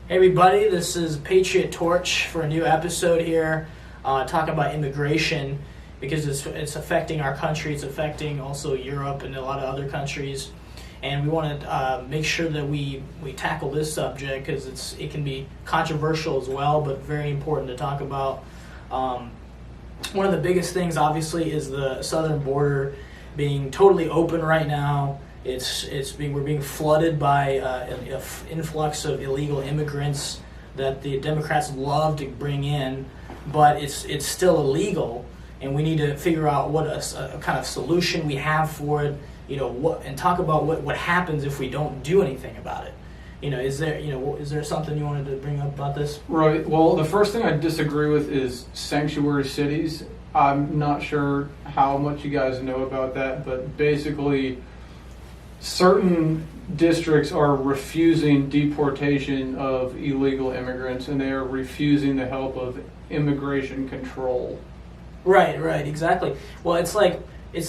Hey everybody, this is Patriot Torch for a new episode here, talking about immigration because it's affecting our country, it's affecting also Europe and a lot of other countries, and we want to make sure that we tackle this subject because it can be controversial as well, but very important to talk about. One of the biggest things, obviously, is the southern border being totally open right now. We're being flooded by an influx of illegal immigrants that the Democrats love to bring in, but it's still illegal, and we need to figure out what a kind of solution we have for it. And talk about what happens if we don't do anything about it. Is there something you wanted to bring up about this? Right. Well, the first thing I disagree with is sanctuary cities. I'm not sure how much you guys know about that, but basically, certain districts are refusing deportation of illegal immigrants, and they are refusing the help of immigration control. Right, exactly. Well, it's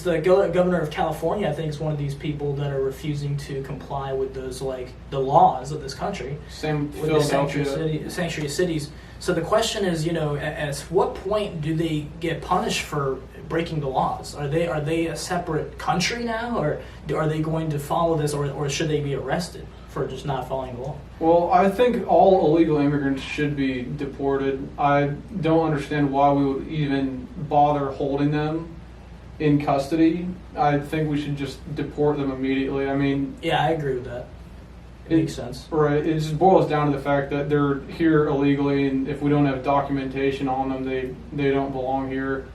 the governor of California, I think, is one of these people that are refusing to comply with those, the laws of this country. Same with the Philadelphia. sanctuary cities. So the question is, at what point do they get punished for breaking the laws? Are they a separate country now, or are they going to follow this, or should they be arrested for just not following the law? Well, I think all illegal immigrants should be deported. I don't understand why we would even bother holding them in custody. I think we should just deport them immediately. I mean, yeah, I agree with that. It makes sense. Right. It just boils down to the fact that they're here illegally, and if we don't have documentation on them, they don't belong here.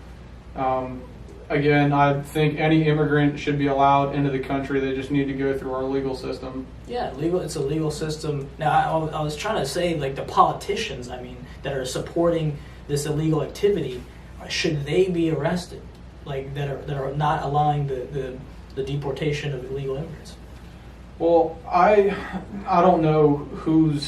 Again, I think any immigrant should be allowed into the country. They just need to go through our legal system. Yeah, it's a legal system. Now, I was trying to say, the politicians, that are supporting this illegal activity, should they be arrested? That are not allowing the deportation of illegal immigrants? Well, I don't know who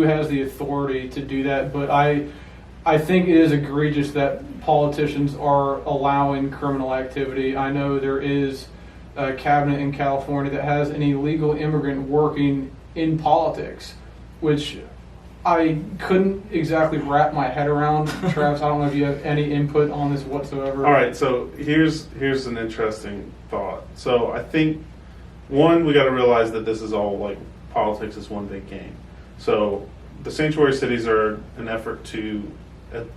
has the authority to do that, but I think it is egregious that politicians are allowing criminal activity. I know there is a cabinet in California that has an illegal immigrant working in politics, which I couldn't exactly wrap my head around. Travis, I don't know if you have any input on this whatsoever. All right, so here's an interesting thought. So I think, one, we got to realize that this is all politics is one big game. So the sanctuary cities are an effort to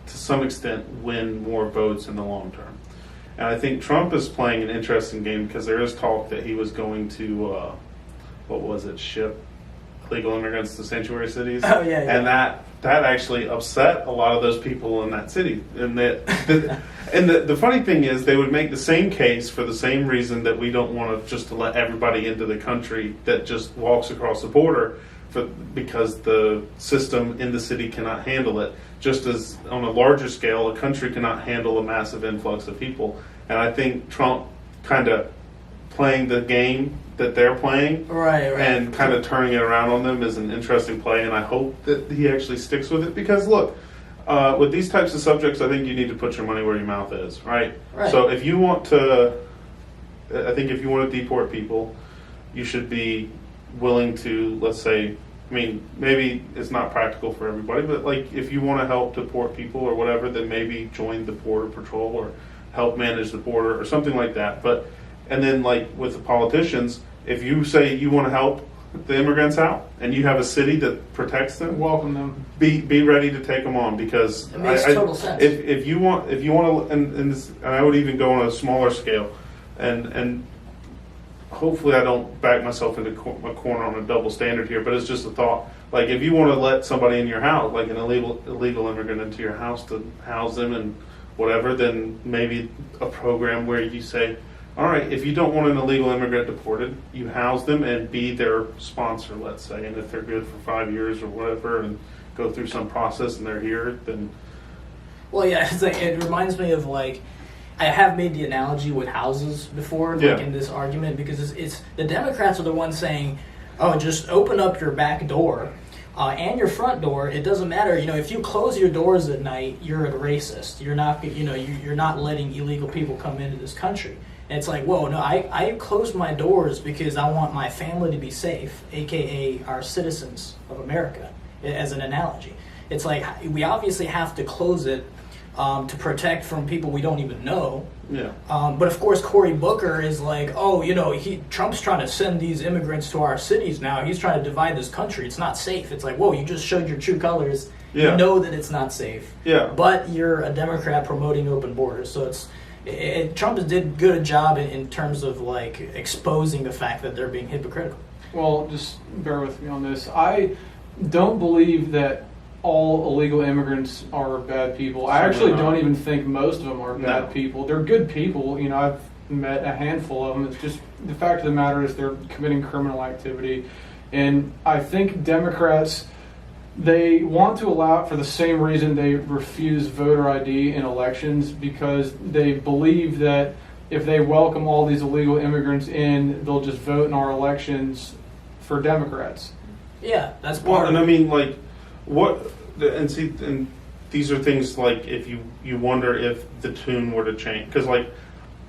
some extent, win more votes in the long term. And I think Trump is playing an interesting game because there is talk that he was going to, ship illegal immigrants to sanctuary cities. Oh, yeah. And that actually upset a lot of those people in that city. And the funny thing is, they would make the same case for the same reason that we don't want to let everybody into the country that just walks across the border, because the system in the city cannot handle it. Just as on a larger scale, a country cannot handle a massive influx of people. And I think Trump kind of playing the game that they're playing, right, and kind of turning it around on them is an interesting play, and I hope that he actually sticks with it, because look, with these types of subjects, I think you need to put your money where your mouth is, right? So if you want to deport people, you should be willing to, let's say, maybe it's not practical for everybody, but if you want to help deport people or whatever, then maybe join the border patrol or help manage the border or something like that. And then with the politicians, if you say you want to help the immigrants out and you have a city that protects them, welcome them. Be ready to take them on, because it makes total sense. If you want to, and I would even go on a smaller scale, and hopefully I don't back myself into a corner on a double standard here, but it's just a thought. If you want to let somebody in your house, an illegal immigrant into your house to house them and whatever, then maybe a program where you say, all right, if you don't want an illegal immigrant deported, you house them and be their sponsor, let's say, and if they're good for 5 years or whatever and go through some process and they're here, then... Well, yeah, it reminds me of I have made the analogy with houses before, in this argument, because it's the Democrats are the ones saying, oh, just open up your back door and your front door. It doesn't matter, if you close your doors at night, you're a racist. You're not, you're not letting illegal people come into this country. And it's whoa, no, I closed my doors because I want my family to be safe, aka our citizens of America. as an analogy. It's like we obviously have to close it to protect from people we don't even know. Yeah. But of course, Cory Booker is like, oh, Trump's trying to send these immigrants to our cities now. He's trying to divide this country. It's not safe. It's like, whoa, you just showed your true colors. Yeah. You know that it's not safe. Yeah. But you're a Democrat promoting open borders. So Trump did good job in terms of like exposing the fact that they're being hypocritical. Well, just bear with me on this. I don't believe that all illegal immigrants are bad people. I actually don't even think most of them are bad people. They're good people. I've met a handful of them. It's just the fact of the matter is they're committing criminal activity. And I think Democrats, they want to allow it for the same reason they refuse voter ID in elections, because they believe that if they welcome all these illegal immigrants in, they'll just vote in our elections for Democrats. Yeah, that's part Well, of and it. I mean, like, and these are things like if you wonder if the tune were to change, because like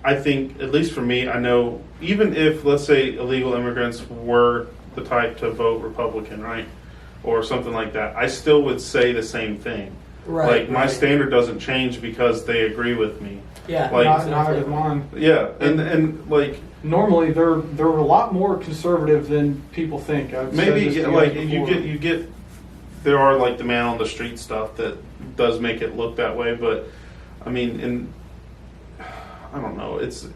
I think, at least for me, I know even if, let's say, illegal immigrants were the type to vote Republican, right, or something like that, I still would say the same thing. Right. Like my standard doesn't change because they agree with me. Yeah. Like, Neither does mine. Yeah, and like Normally, they're a lot more conservative than people think. I've said maybe this to like guys you before. get there are like the man on the street stuff that does make it look that way, but I mean, I don't know. It's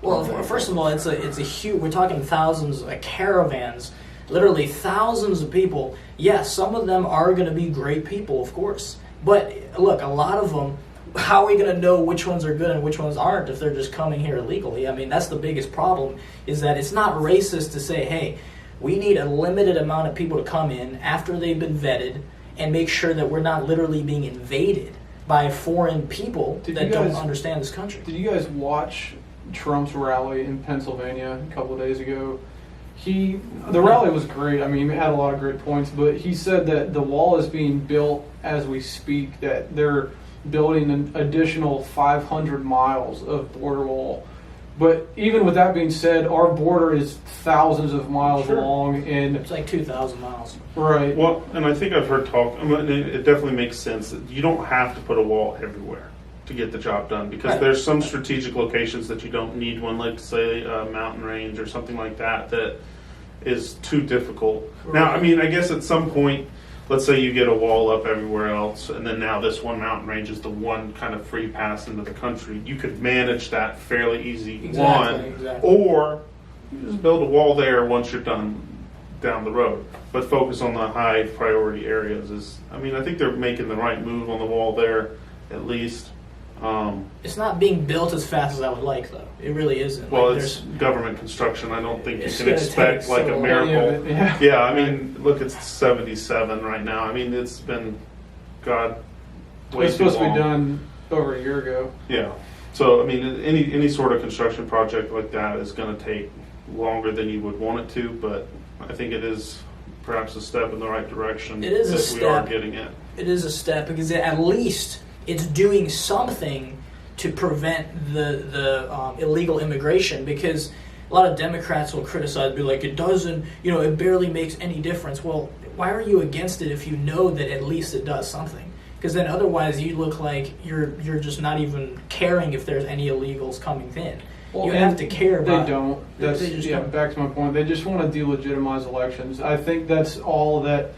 Well, first of all, it's a huge. We're talking thousands, like caravans, literally thousands of people. Yes, some of them are going to be great people, of course. But look, a lot of them. How are we going to know which ones are good and which ones aren't if they're just coming here illegally? I mean, that's the biggest problem. Is that it's not racist to say, hey, we need a limited amount of people to come in after they've been vetted and make sure that we're not literally being invaded by foreign people that don't understand this country. Did you guys watch Trump's rally in Pennsylvania a couple of days ago? The rally was great. I mean, it had a lot of great points, but he said that the wall is being built as we speak, that they're building an additional 500 miles of border wall. But even with that being said, our border is thousands of miles long, and It's like 2,000 miles. right. well, and I think I've heard talk. I mean, it definitely makes sense that you don't have to put a wall everywhere to get the job done, because Right. there's some strategic locations that you don't need one, like say a mountain range or something like that is too difficult. Now, I mean, I guess at some point, let's say you get a wall up everywhere else, and then now this one mountain range is the one kind of free pass into the country. You could manage that fairly easy. Exactly. Or you just build a wall there once you're done down the road, but focus on the high priority areas. I think they're making the right move on the wall there, at least. It's not being built as fast as I would like, though. It really isn't. Well, Like, it's government construction. I don't think you It's can gonna expect take like so a long. miracle. Yeah. Yeah, I mean, look, it's 77 right now. I mean, it's been, God, way It's too supposed to long. be done over a year ago. Yeah. So, I mean, any sort of construction project like that is going to take longer than you would want it to, but I think it is perhaps a step in the right direction. It is a that we are step. getting it. It is a step because at least it's doing something to prevent the illegal immigration, because a lot of Democrats will criticize, be like, it doesn't, it barely makes any difference. Well, why are you against it if you know that at least it does something? Because then otherwise you look like you're just not even caring if there's any illegals coming in. Well, you have to care about. They don't. That's, They just yeah, don't. back to my point. They just want to delegitimize elections. I think that's all that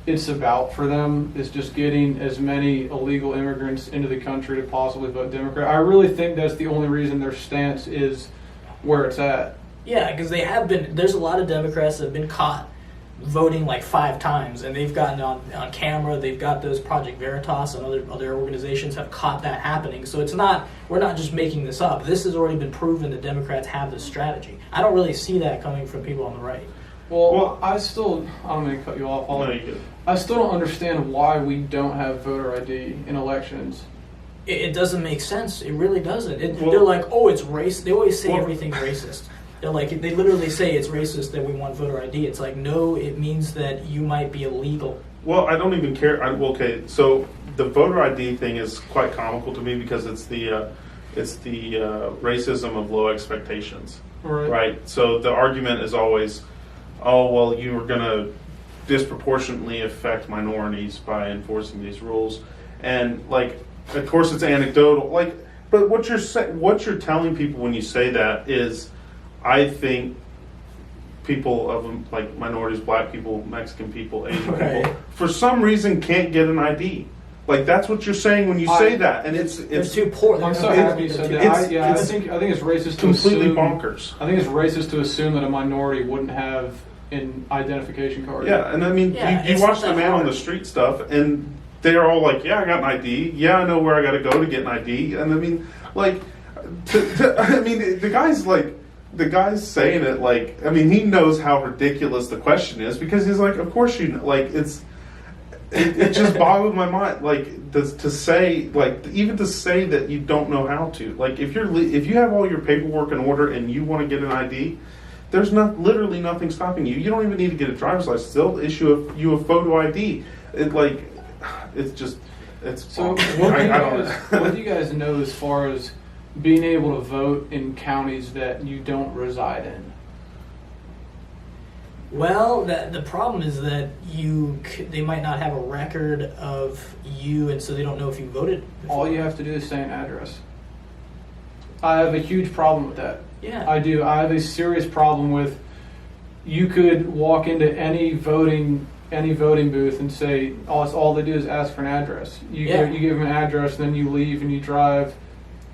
it's about for them, is just getting as many illegal immigrants into the country to possibly vote Democrat. I really think that's the only reason their stance is where it's at. Yeah, because they have been. There's a lot of Democrats that have been caught voting like 5 times, and they've gotten on camera. They've got those Project Veritas and other organizations have caught that happening. So we're not just making this up. This has already been proven that Democrats have this strategy. I don't really see that coming from people on the right. Well, I don't mean to cut you off. No, you could. I still don't understand why we don't have voter ID in elections. It doesn't make sense. It really doesn't. Well- They're like, oh, it's race. They always say Well- everything's racist. They're like, they literally say it's racist that we want voter ID. It's like, no, it means that you might be illegal. Well, I don't even care. Okay, so the voter ID thing is quite comical to me because it's the racism of low expectations. Right. Right. So the argument is always, oh well, you were gonna disproportionately affect minorities by enforcing these rules. And like, of course, it's anecdotal. Like, but what you're telling people when you say that is, I think people of like minorities, black people, Mexican people, Asian people, for some reason can't get an ID. Like that's what you're saying when you say that, and they're too poor. I'm so happy you said that. I think it's racist. Completely bonkers. I think it's racist to assume that a minority wouldn't have an identification card. Yeah, and I mean, you watch the man on the street stuff, and they're all like, "Yeah, I got an ID. Yeah, I know where I got to go to get an ID." And I mean, like, I mean, the guy's saying it like, I mean, he knows how ridiculous the question is because he's like, "Of course you know." Like, it just boggled my mind. Like to say, like even to say that you don't know how to. Like if you have all your paperwork in order and you want to get an ID, there's literally nothing stopping you. You don't even need to get a driver's license. They'll issue you a photo ID. It's so. What do you guys know as far as being able to vote in counties that you don't reside in? Well, the problem is that they might not have a record of you, and so they don't know if you voted before. All you have to do is say an address. I have a huge problem with that. Yeah. I do. I have a serious problem with, you could walk into any voting booth and say, all they do is ask for an address. You give them an address, then you leave and you drive.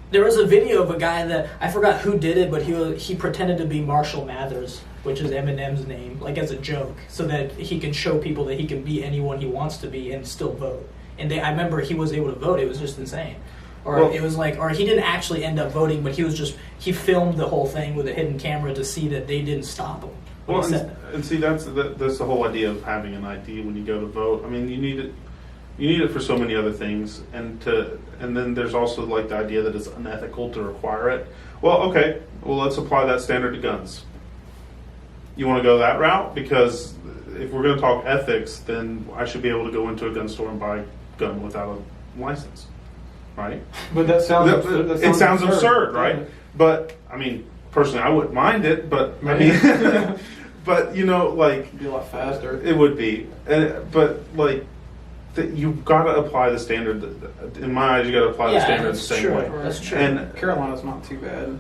There was a video of a guy that, I forgot who did it, but he pretended to be Marshall Mathers, which is Eminem's name, like as a joke, so that he can show people that he can be anyone he wants to be and still vote. And I remember he was able to vote. It was just insane. Or it was like, or he didn't actually end up voting, but he filmed the whole thing with a hidden camera to see that they didn't stop him. Well, and see, that's the whole idea of having an ID when you go to vote. I mean, you need it for so many other things, and then there's also like the idea that it's unethical to require it. Well, okay, let's apply that standard to guns. You want to go that route? Because if we're going to talk ethics, then I should be able to go into a gun store and buy a gun without a license, right? But that sounds absurd, right? Yeah. But I mean, personally, I wouldn't mind it. But I mean, but you know, like it'd be a lot faster. It would be, but like. You've got to apply the standard. In my eyes, you got to apply the standard the same way. That's true. And Carolina's not too bad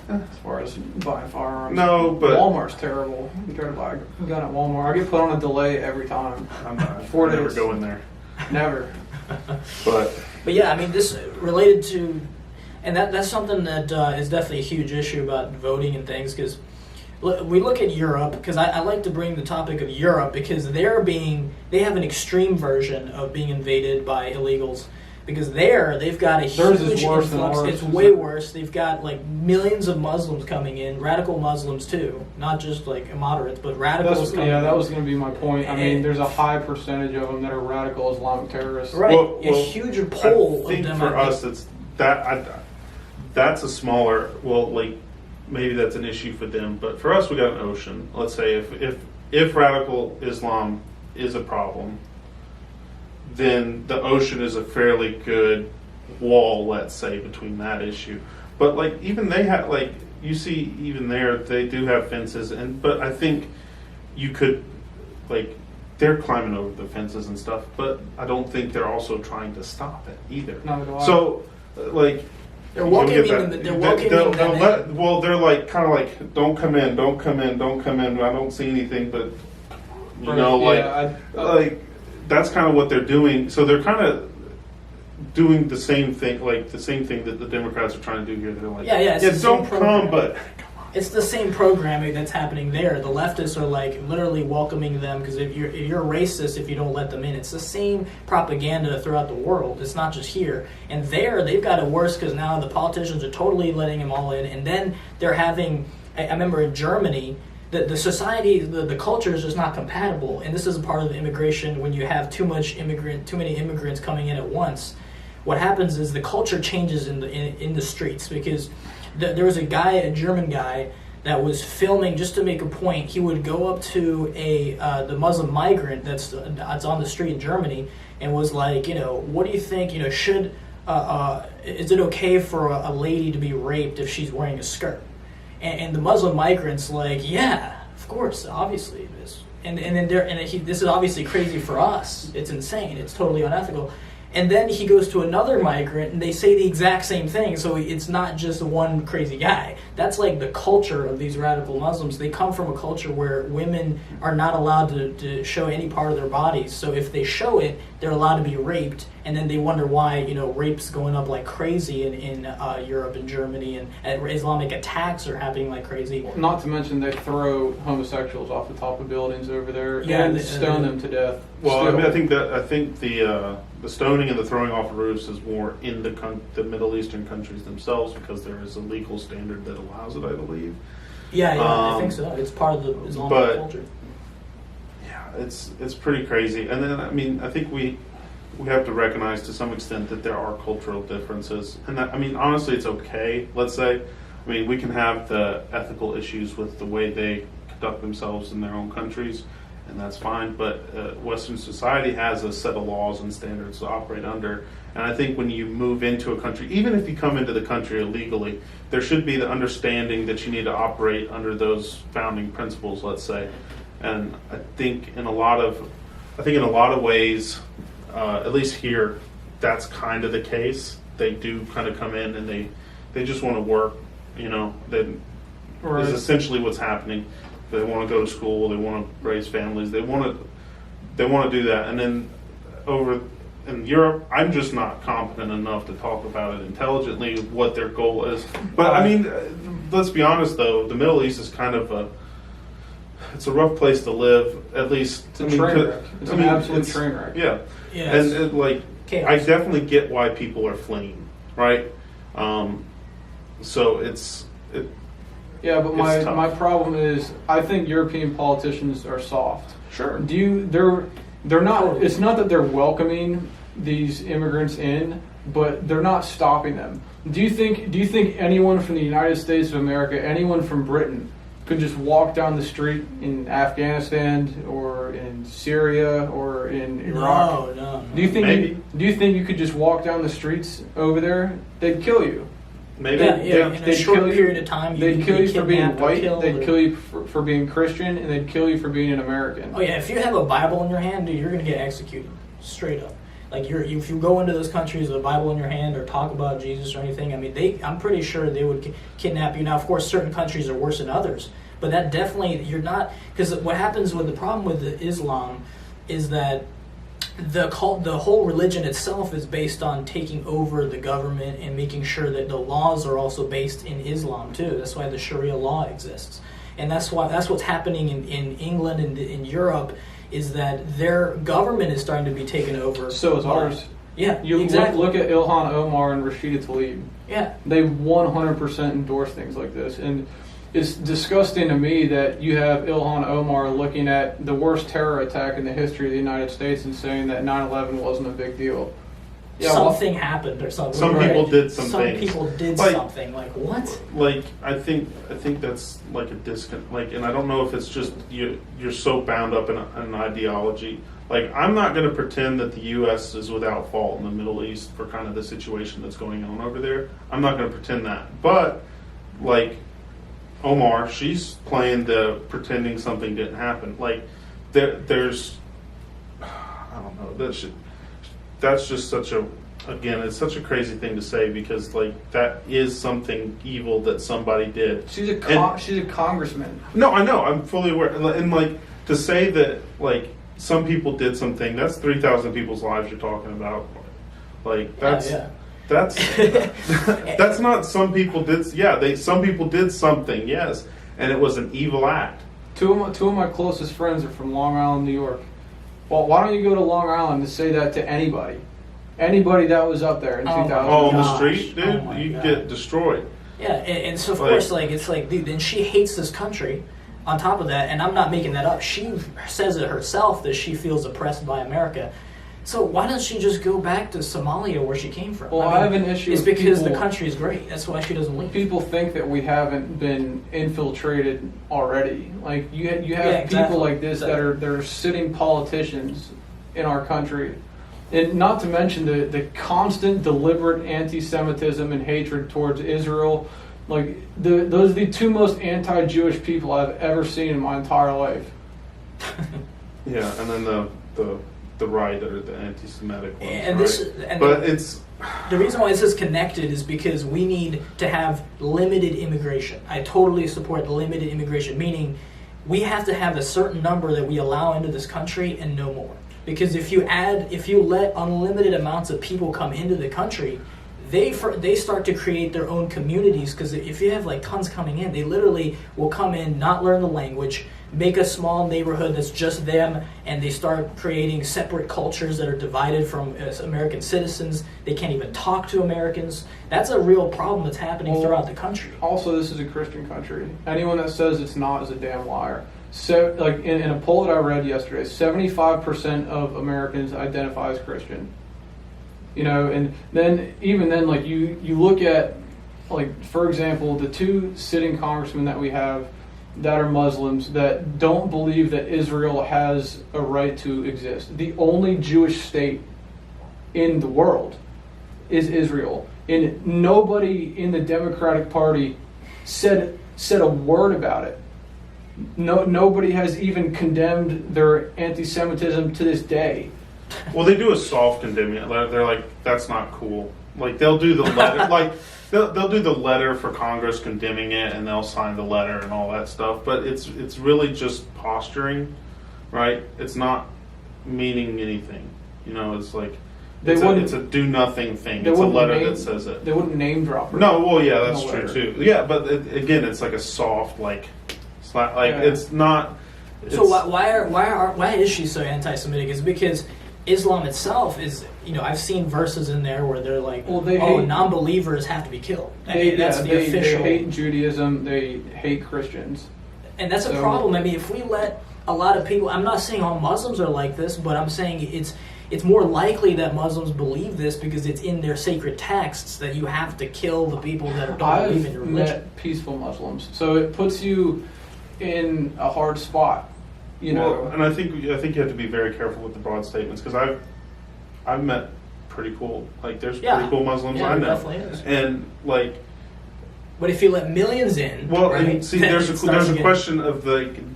as far as buying firearms. No, but Walmart's terrible. You try to buy a gun at Walmart, I get put on a delay every time. I'm not. 4 days. Never going there. Never. But yeah, I mean, this related to, and that's something that is definitely a huge issue about voting and things, because we look at Europe, because I like to bring the topic of Europe because they have an extreme version of being invaded by illegals, because they've got a huge influx. It's way worse. They've got like millions of Muslims coming in, radical Muslims too, not just like moderates, but radicals coming in. Yeah, that was going to be my point. I mean, there's a high percentage of them that are radical Islamic terrorists. Right, a huge poll of them. I think for us, it's that's a smaller, maybe that's an issue for them, but for us, we got an ocean. Let's say if radical Islam is a problem, then the ocean is a fairly good wall, let's say, between that issue. But like even they have, like you see, even there they do have fences, but I think you could, like, they're climbing over the fences and stuff, but I don't think they're also trying to stop it either. Not at all. So like. They're welcoming them. They're like kind of like, don't come in. I don't see anything, but like that's kind of what they're doing. So they're kind of doing the same thing, like the same thing that the Democrats are trying to do here. They're like, don't come, but. It's the same programming that's happening there. The leftists are like literally welcoming them because if you're racist if you don't let them in. It's the same propaganda throughout the world. It's not just here. And there they've got it worse because now the politicians are totally letting them all in. And then they're having. I remember in Germany, the society, the culture is just not compatible. And this is a part of the immigration when you have too many immigrants coming in at once. What happens is the culture changes in the streets because. There was a German guy, that was filming just to make a point. He would go up to the Muslim migrant that's on the street in Germany and was like, what do you think? Should is it okay for a lady to be raped if she's wearing a skirt? And the Muslim migrant's like, yeah, of course, obviously it is. and then this is obviously crazy for us. It's insane. It's totally unethical. And then he goes to another migrant, and they say the exact same thing. So it's not just one crazy guy. That's like the culture of these radical Muslims. They come from a culture where women are not allowed to show any part of their bodies. So if they show it, they're allowed to be raped. And then they wonder why, rape's going up like crazy in Europe and Germany, and Islamic attacks are happening like crazy. Not to mention they throw homosexuals off the top of buildings over there Yeah, and stone them to death. Well, Still. I think the stoning and the throwing off of roofs is more in the Middle Eastern countries themselves, because there is a legal standard that allows it, I believe. Yeah, I think so. It's part of the Islamic culture. Yeah, it's pretty crazy. And then I think we have to recognize to some extent that there are cultural differences, and honestly, it's okay. Let's say, we can have the ethical issues with the way they conduct themselves in their own countries, and that's fine. But Western society has a set of laws and standards to operate under. And I think when you move into a country, even if you come into the country illegally, there should be the understanding that you need to operate under those founding principles, let's say. And I think in a lot of ways, at least here, that's kind of the case. They do kind of come in and they just want to work. That is essentially what's happening. They want to go to school. They want to raise families. They want to do that. And then over in Europe, I'm just not competent enough to talk about it intelligently, what their goal is. But let's be honest though, the Middle East is kind of it's a rough place to live. At least it's a train wreck. It's an absolute train wreck. Yeah. Yes. And chaos. I definitely get why people are fleeing, right? So it's. Yeah, but my problem is I think European politicians are soft. Sure. They're not. It's not that they're welcoming these immigrants in, but they're not stopping them. Do you think anyone from the United States of America, anyone from Britain, could just walk down the street in Afghanistan or in Syria or in Iraq? No. Do you think Maybe. do you think you could just walk down the streets over there? They'd kill you. Maybe. Yeah. In a short period of time, they'd kill you for being white. They'd kill you. you for being Christian, and they'd kill you for being an American. Oh yeah, if you have a Bible in your hand, dude, you're gonna get executed straight up. Like if you go into those countries with a Bible in your hand or talk about Jesus or anything, I'm pretty sure they would kidnap you. Now, of course, certain countries are worse than others, but that definitely you're not, because what happens with the problem with the Islam is that the whole religion itself is based on taking over the government and making sure that the laws are also based in Islam too. That's why the Sharia law exists, and that's what's happening in England and in Europe, is that their government is starting to be taken over. So is ours. Yeah, You exactly. look at Ilhan Omar and Rashida Tlaib. Yeah, They 100% endorse things like this, and it's disgusting to me that you have Ilhan Omar looking at the worst terror attack in the history of the United States and saying that 9/11 wasn't a big deal. Yeah, something happened or something. Some people did some Some things. people did Like- something. Like what? I think that's like a disconnect. And I don't know if it's just you're so bound up in an ideology. Like, I'm not going to pretend that the U.S. is without fault in the Middle East for kind of the situation that's going on over there. I'm not going to pretend that. But like Omar, she's playing the pretending something didn't happen. Like there's I don't know. That's just such a, again, it's such a crazy thing to say, because like that is something evil that somebody did. She's a congressman. No, I know. I'm fully aware. And like to say that like some people did something, that's 3,000 people's lives you're talking about. Like that's that's not some people did. Yeah, some people did something. Yes, and it was an evil act. Two of my closest friends are from Long Island, New York. Well, why don't you go to Long Island and say that to anybody? Anybody that was up there in 2000. Oh, on the street, dude, you get destroyed. Yeah, and so of course, like it's like, dude, and she hates this country. On top of that, and I'm not making that up, she says it herself that she feels oppressed by America. So why doesn't she just go back to Somalia where she came from? Well, I have an issue. It's with because people, the country is great. That's why she doesn't leave. People think that we haven't been infiltrated already. Like you have exactly. people like this that are sitting politicians in our country. And not to mention the constant, deliberate anti-Semitism and hatred towards Israel. Like those are the two most anti-Jewish people I've ever seen in my entire life. Yeah, and then the right or the anti-Semitic ones. And right? this, and but it's the reason why this is connected is because we need to have limited immigration. I totally support limited immigration, meaning we have to have a certain number that we allow into this country and no more. Because if you let unlimited amounts of people come into the country, they start to create their own communities. Because if you have like tons coming in, they literally will come in, not learn the language, make a small neighborhood that's just them, and they start creating separate cultures that are divided from American citizens. They can't even talk to Americans. That's a real problem that's happening throughout the country. Also, this is a Christian country. Anyone that says it's not is a damn liar. So, like in a poll that I read yesterday, 75% of Americans identify as Christian. You know, and then even then, like you look at, like for example, the two sitting congressmen that we have that are Muslims that don't believe that Israel has a right to exist. The only Jewish state in the world is Israel, and nobody in the Democratic Party said a word about it. Nobody has even condemned their anti-Semitism to this day. well, they do a soft condemning it. They're like, that's not cool. Like they'll do the letter, like they'll do the letter for Congress condemning it, and they'll sign the letter and all that stuff. But it's really just posturing, right? It's not meaning anything. You know, it's like it's a do nothing thing. It's a letter that says it. They wouldn't name drop. No, well, yeah, that's true too. Yeah, but again, it's like a soft it's not. So why is she so anti-Semitic? Is because Islam itself is, I've seen verses in there where they're like, non-believers have to be killed. They official. They hate Judaism. They hate Christians. And that's a problem. I mean, if we let a lot of people, I'm not saying all Muslims are like this, but I'm saying it's more likely that Muslims believe this because it's in their sacred texts that you have to kill the people that don't believe in your religion. I've met peaceful Muslims, so it puts you in a hard spot. Well, and I think you have to be very careful with the broad statements, because I've met pretty cool, like there's pretty cool Muslims I know, definitely is. And like, but if you let millions in, well, right, and see, there's a question of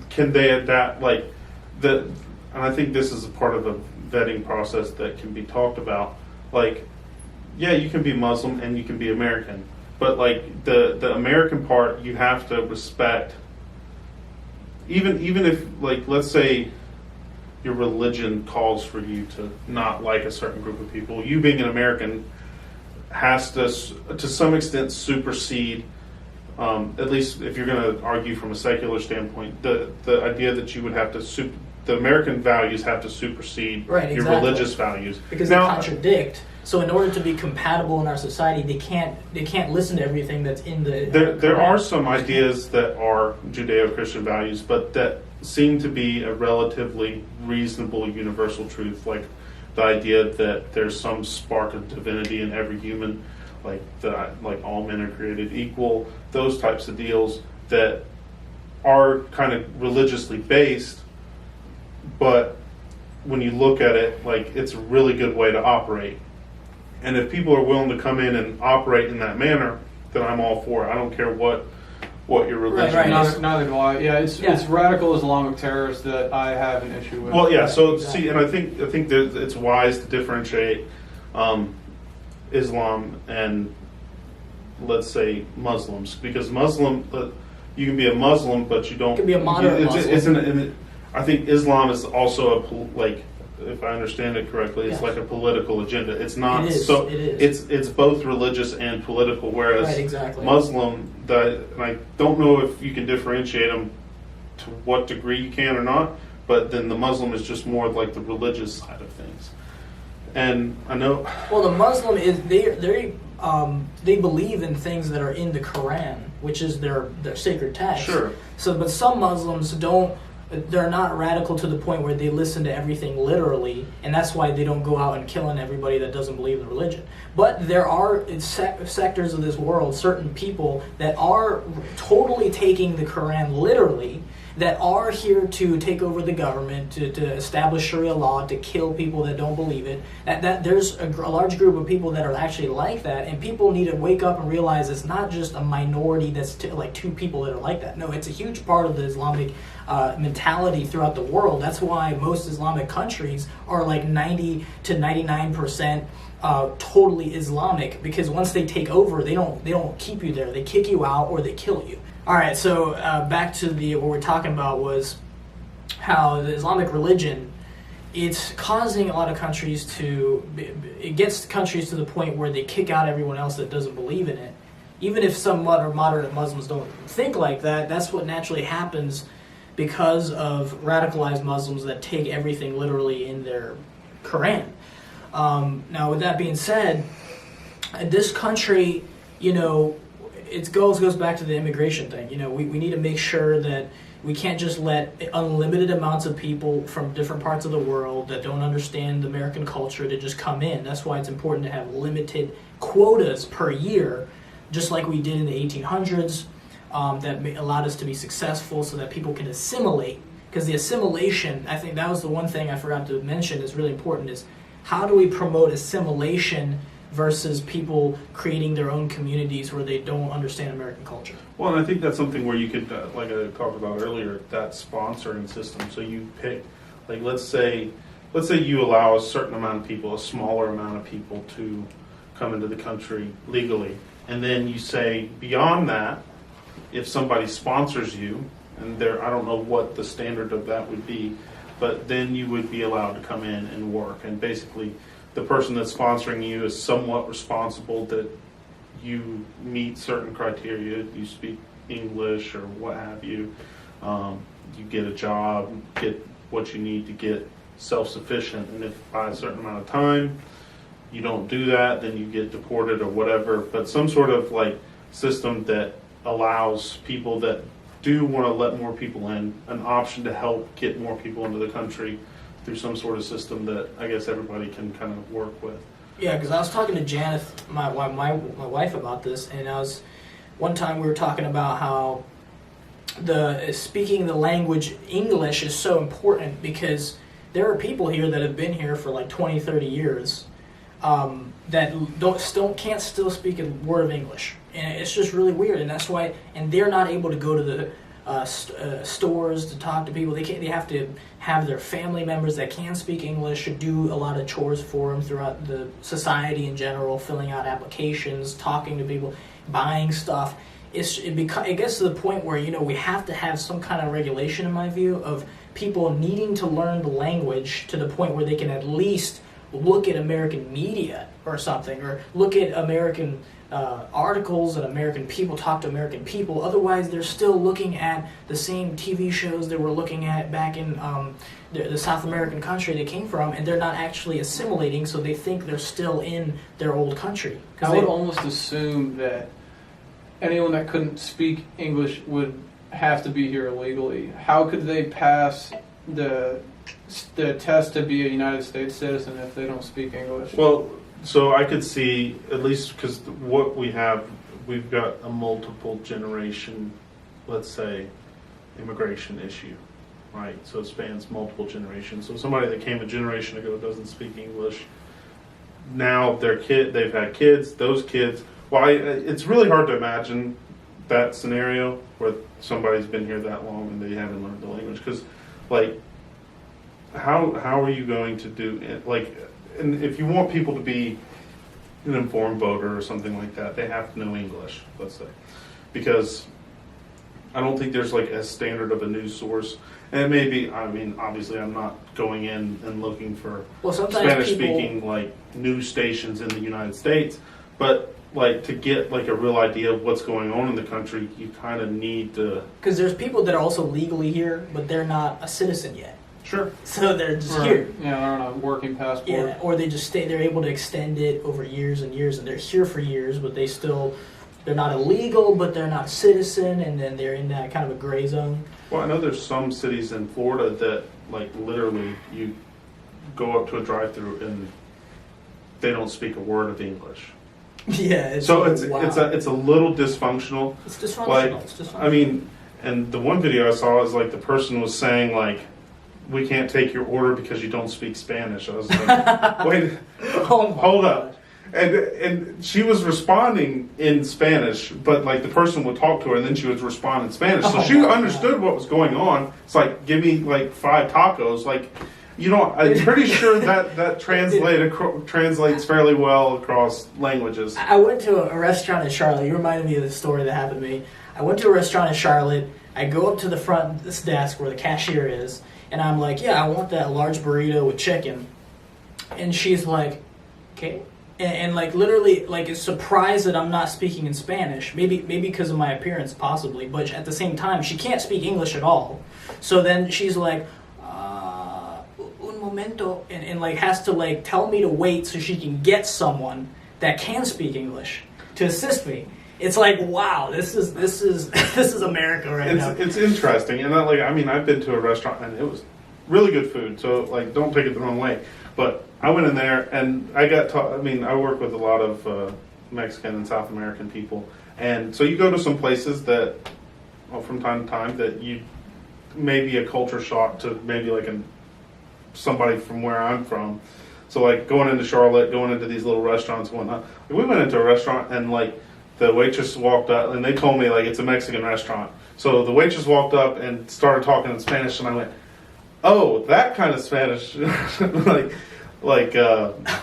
can they adapt, like and I think this is a part of a vetting process that can be talked about. Like, yeah, you can be Muslim and you can be American, but like the American part, you have to respect. Even if, like, let's say your religion calls for you to not like a certain group of people, you being an American has to some extent supersede, at least if you're going to argue from a secular standpoint, the idea that you would have to the American values have to supersede your religious values. Because they contradict. So in order to be compatible in our society, they can't listen to everything that's in the. There are some ideas that are Judeo-Christian values, but that seem to be a relatively reasonable universal truth, like the idea that there's some spark of divinity in every human, like all men are created equal. Those types of deals that are kind of religiously based, but when you look at it, like it's a really good way to operate. And if people are willing to come in and operate in that manner, then I'm all for it. I don't care what your religion is. Neither do I. Yeah, it's radical Islamic terrorists that I have an issue with. Well, yeah. So see, and I think that it's wise to differentiate Islam and, let's say, Muslims, because you can be a Muslim, but you don't. You can be a moderate Muslim. I think Islam is also if I understand it correctly, it's like a political agenda. It's not. It is. So it is. It's both religious and political. Whereas exactly. Muslim, and I don't know if you can differentiate them to what degree you can or not. But then the Muslim is just more like the religious side of things. And I know. Well, the Muslim is they believe in things that are in the Quran, which is their sacred text. Sure. So, but some Muslims don't. They're not radical to the point where they listen to everything literally, and that's why they don't go out and killing everybody that doesn't believe the religion. But there are sectors of this world, certain people that are totally taking the Quran literally, that are here to take over the government, to establish Sharia law, to kill people that don't believe it. That there's a large group of people that are actually like that, and people need to wake up and realize it's not just a minority that's like 2 people that are like that. No, it's a huge part of the Islamic mentality throughout the world. That's why most Islamic countries are like 90 to 99% totally Islamic, because once they take over, they don't keep you there. They kick you out or they kill you. All right, so back to what we're talking about was how the Islamic religion, it's causing a lot of countries it gets countries to the point where they kick out everyone else that doesn't believe in it. Even if some moderate Muslims don't think like that, that's what naturally happens because of radicalized Muslims that take everything literally in their Quran. Now, with that being said, this country, it goes back to the immigration thing. We need to make sure that we can't just let unlimited amounts of people from different parts of the world that don't understand the American culture to just come in. That's why it's important to have limited quotas per year, just like we did in the 1800s, that allowed us to be successful so that people can assimilate. Because the assimilation, I think that was the one thing I forgot to mention is really important, is how do we promote assimilation versus people creating their own communities where they don't understand American culture? Well, and I think that's something where you could, like I talked about earlier, that sponsoring system. So you pick, like let's say you allow a certain amount of people, a smaller amount of people to come into the country legally. And then you say beyond that, if somebody sponsors you, and I don't know what the standard of that would be, but then you would be allowed to come in and work. And basically, the person that's sponsoring you is somewhat responsible that you meet certain criteria. You speak English or what have you. You get a job, get what you need to get self-sufficient. And if by a certain amount of time you don't do that, then you get deported or whatever. But some sort of like system that allows people that do want to let more people in an option to help get more people into the country through some sort of system that I guess everybody can kind of work with. Yeah, because I was talking to Janet, my wife, about this, and one time we were talking about how speaking the language English is so important, because there are people here that have been here for like 20, 30 years that can't still speak a word of English. And it's just really weird, and that's why, and they're not able to go to the stores to talk to people. They have to have their family members that can speak English do a lot of chores for them throughout the society in general, filling out applications, talking to people, buying stuff. It gets to the point where we have to have some kind of regulation, in my view, of people needing to learn the language to the point where they can at least look at American media or something, or look at American articles and American people, talk to American people. Otherwise, they're still looking at the same TV shows they were looking at back in the South American country they came from, and they're not actually assimilating, so they think they're still in their old country. I would almost assume that anyone that couldn't speak English would have to be here illegally. How could they pass the test to be a United States citizen if they don't speak English? Well, so I could see, at least because what we've got a multiple generation, let's say, immigration issue, right? So it spans multiple generations. So somebody that came a generation ago doesn't speak English. Now they've had kids. Those kids, it's really hard to imagine that scenario where somebody's been here that long and they haven't learned the language. Because, like, how are you going to do it? Like, and if you want people to be an informed voter or something like that, they have to know English, let's say. Because I don't think there's like a standard of a news source. And it may be, obviously I'm not going in and looking for Spanish-speaking like news stations in the United States, but like to get like a real idea of what's going on in the country, you kind of need to... Because there's people that are also legally here, but they're not a citizen yet. Sure. So they're just here. Yeah, they're on a working passport. Yeah, or they just stay. They're able to extend it over years and years, and they're here for years, but they're not illegal, but they're not a citizen, and then they're in that kind of a gray zone. Well, I know there's some cities in Florida that, like, literally you go up to a drive-thru and they don't speak a word of English. Yeah. It's a little dysfunctional. It's dysfunctional. Like, it's dysfunctional. I mean, And the one video I saw is like the person was saying like, "We can't take your order because you don't speak Spanish." I was like, "Wait, hold up." And she was responding in Spanish, but like the person would talk to her and then she would respond in Spanish. So she understood what was going on. It's like, give me like 5 tacos. Like, you know, I'm pretty sure that translates fairly well across languages. I went to a restaurant in Charlotte. You reminded me of the story that happened to me. I went to a restaurant in Charlotte. I go up to the front of this desk where the cashier is, and I'm like, yeah, I want that large burrito with chicken. And she's like, okay. And like literally like is surprised that I'm not speaking in Spanish. Maybe because of my appearance, possibly. But at the same time, she can't speak English at all. So then she's like, un momento, and like has to like tell me to wait so she can get someone that can speak English to assist me. It's like, wow, this is America right now. It's interesting, and I've been to a restaurant and it was really good food. So like, don't take it the wrong way. But I went in there and I got taught. I work with a lot of Mexican and South American people, and so you go to some places that, from time to time, that you may be a culture shock to maybe like somebody from where I'm from. So like going into Charlotte, going into these little restaurants and whatnot. We went into a restaurant and like the waitress walked up and they told me like it's a Mexican restaurant. So the waitress walked up and started talking in Spanish and I went, oh, that kind of Spanish. I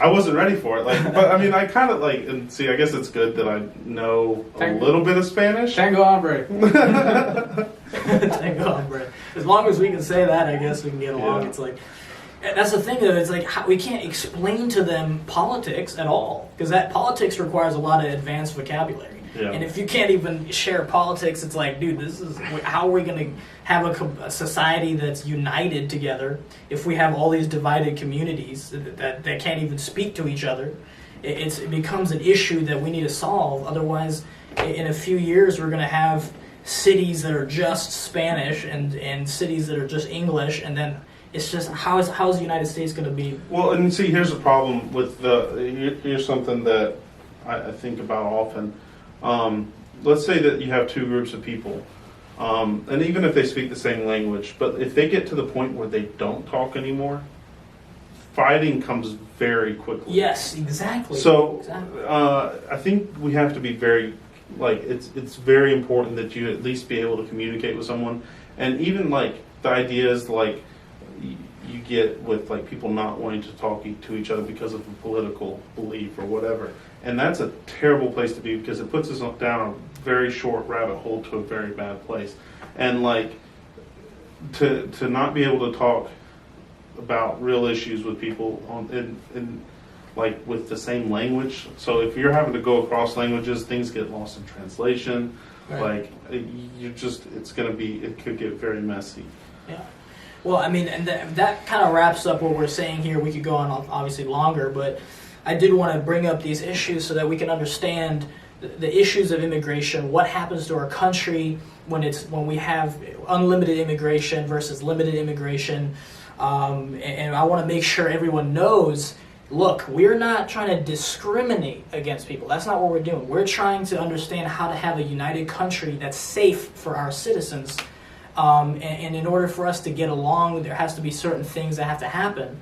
wasn't ready for it. But I kind of and see, I guess it's good that I know a little bit of Spanish. Tango hombre. Tango hombre. As long as we can say that, I guess we can get along. Yeah. It's like, that's the thing though, it's like we can't explain to them politics at all, because that politics requires a lot of advanced vocabulary. Yeah. And if you can't even share politics, it's like, dude, how are we going to have a society that's united together if we have all these divided communities that can't even speak to each other? It becomes an issue that we need to solve. Otherwise, in a few years, we're going to have cities that are just Spanish and cities that are just English, and then it's just, how is the United States going to be? Well, and see, here's the problem with here's something that I think about often. Let's say that you have 2 groups of people, and even if they speak the same language, but if they get to the point where they don't talk anymore, fighting comes very quickly. Yes, exactly. So, exactly. I think we have to be very, it's very important that you at least be able to communicate with someone, and even the ideas you get with people not wanting to talk to each other because of a political belief or whatever. And that's a terrible place to be, because it puts us down a very short rabbit hole to a very bad place. And to not be able to talk about real issues with people with the same language. So if you're having to go across languages, things get lost in translation. Right. It could get very messy. Yeah. Well, and that kind of wraps up what we're saying here. We could go on obviously longer, but I did want to bring up these issues so that we can understand the issues of immigration, what happens to our country when we have unlimited immigration versus limited immigration. And I want to make sure everyone knows, look, we're not trying to discriminate against people. That's not what we're doing. We're trying to understand how to have a united country that's safe for our citizens. And in order for us to get along, there has to be certain things that have to happen.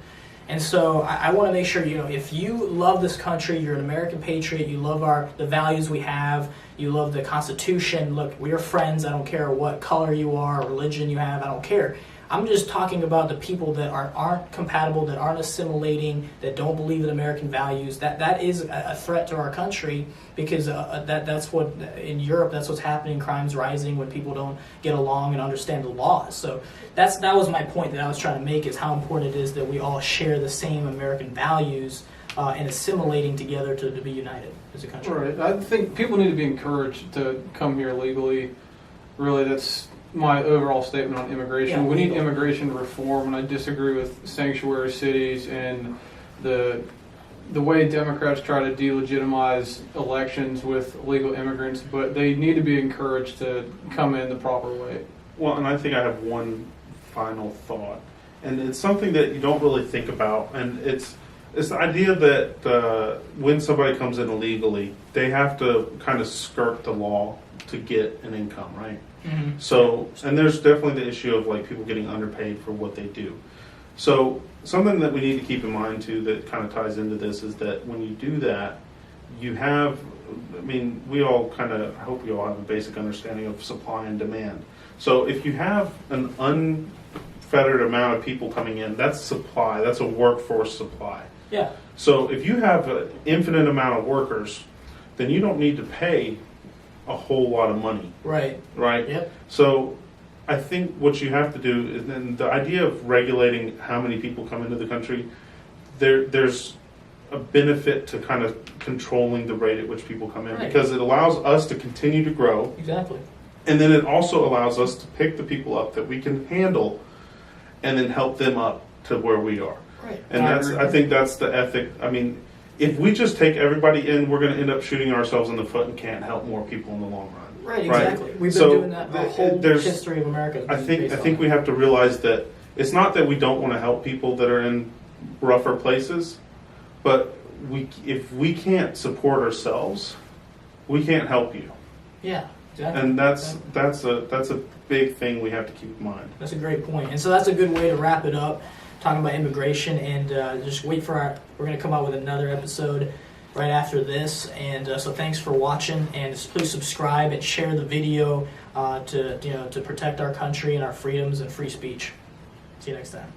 And so I want to make sure, if you love this country, you're an American patriot, you love the values we have, you love the Constitution, look, we're friends, I don't care what color you are, religion you have, I don't care. I'm just talking about the people that aren't compatible, that aren't assimilating, that don't believe in American values. That is a threat to our country, because that's what, in Europe, that's what's happening. Crime's rising when people don't get along and understand the laws. So that was my point that I was trying to make, is how important it is that we all share the same American values and assimilating together to be united as a country. Right. I think people need to be encouraged to come here legally. Really, that's my overall statement on immigration. We need immigration reform, and I disagree with sanctuary cities and the way Democrats try to delegitimize elections with illegal immigrants, but they need to be encouraged to come in the proper way. Well, and I think I have one final thought, and it's something that you don't really think about, and it's the idea that when somebody comes in illegally, they have to kind of skirt the law to get an income, right? Mm-hmm. So, and there's definitely the issue of like people getting underpaid for what they do. So something that we need to keep in mind too that kind of ties into this is that when you do that, you have, I mean, we all kind of, I hope we all have a basic understanding of supply and demand. So if you have an unfettered amount of people coming in, that's supply, that's a workforce supply. Yeah. So if you have an infinite amount of workers, then you don't need to pay a whole lot of money. Right. Right? Yep. So I think what you have to do is then the idea of regulating how many people come into the country, there's a benefit to kind of controlling the rate at which people come in, Right. because it allows us to continue to grow, Exactly. and then it also allows us to pick the people up that we can handle and then help them up to where we are. Right. And I think that's the ethic. I mean, if we just take everybody in, we're going to end up shooting ourselves in the foot and can't help more people in the long run. Right, exactly. We've been So, doing that the whole there's- history of America. I think we have to realize that it's not that we don't want to help people that are in rougher places, but if we can't support ourselves, we can't help you. Yeah, exactly. And that's a big thing we have to keep in mind. That's a great point. And so that's a good way to wrap it up, talking about immigration, and just wait for we're going to come out with another episode right after this. And so thanks for watching, and please subscribe and share the video to protect our country and our freedoms and free speech. See you next time.